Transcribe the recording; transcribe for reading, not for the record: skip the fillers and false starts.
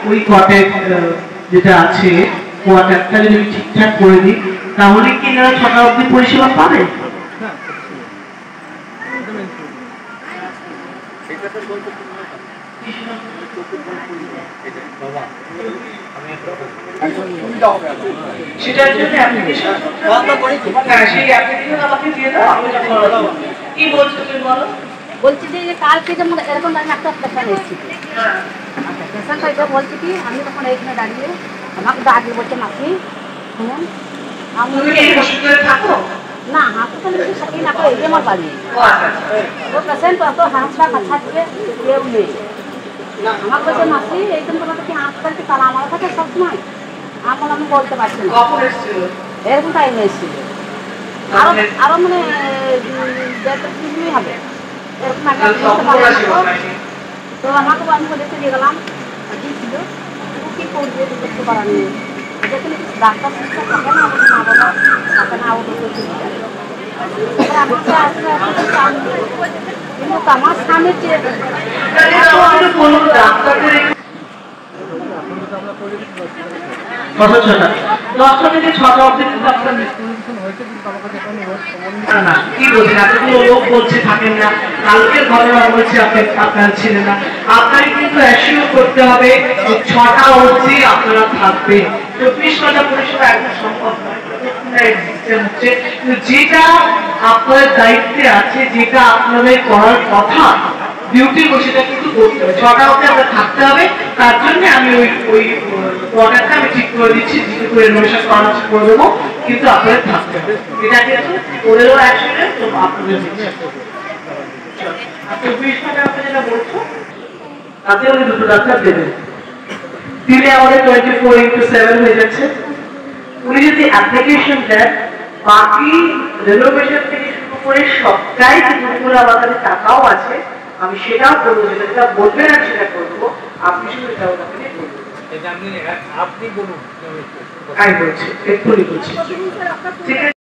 ওই কোয়ার্টার যেটা আছে কোয়ার্টারটা যদি ঠিকঠাক করে দিই তাহলে কি এনারা 6টা অবধি পরিষেবা পাবে? সেটার জন্য অ্যাপ্লিকেশন সেই অ্যাপ্লিকেশন আমাকে দিয়ে দাও, আমি কি বলছো তুমি বলো। বলছি যে কালকে যেমন এরকম একটা পেশেন্ট এসেছিল, আচ্ছা পেশেন্টটা এটা বলছে কি আমি তখন এইখানে দাঁড়িয়ে আমাকে দাঁড়িয়ে বলছে মাসি শুনুন আমি হসপিটালে থাকো না হাসপাতালে থাকি না, এই যে আমার বাড়ি ও পেশেন্ট অত হাসপাতাল কাছা থেকে কেউ নেই, আমাকে বলছে মাসি এইরকম তোমাকে কি হাসপাতালকে তারা আমার কাছে সবসময় আমার আমি বলতে পারছি না এরকম টাইম এসেছিল আরো মানে 1.5 দিনই হবে এরকম একটা তো আমাকে আমি দেখতে দিয়ে গেলাম ছিল কি করবে করতে পারার নেই যেখানে কিছু ডাক্তার শিক্ষা থাকে না আমাদের মা বাবা থাকে না ওদের কিন্তু আমার স্বামীর যে দশটা থেকে 6টা অবধি কি বলছেন এতগুলো লোক বলছে থাকেন না, কালকের ঘটনা বলছে আপনারা ছিলেন না, আপনাকে কিন্তু অ্যাসিওর করতে হবে 6টা অবধি আপনারা থাকবেন। 24 ঘন্টা পরিষেবা একদম সম্ভব নয়, যেটা আপনাদের দায়িত্বে আছে, যেটা আপনাদের করার কথা ডিউটি সেটা কিন্তু করতে হবে। 6টা অবধি আমরা থাকতে হবে, তার জন্য আমি ওই কোয়ার্টারটা আমি ঠিক করে দিচ্ছি, যেটা করে রেনোভেশন করা করে দেবো, কিন্তু আপনাদের থাকতে হবে। এটা কিন্তু ওদেরও অ্যাকশনে তো আপনাদের আপনি 20 ঘন্টা আপনি যেটা বলছো তাতে উনি 2টো ডাক্তার দেবেন, দিলে আমাদের 24x7 হয়ে যাচ্ছে। উনি যদি অ্যাপ্লিকেশন দেন বাকি রেনোভেশন থেকে শুরু করে সবটাই যেগুলো আমাদের টাকাও আছে আমি সেটাও করবো, যেটা বলবেন আমি সেটা করবো, আপনি শুধু এটাও তাকে বলবেন। আপনি বলুন, আমি বলছি এক্ষুনি বলছি, ঠিক আছে।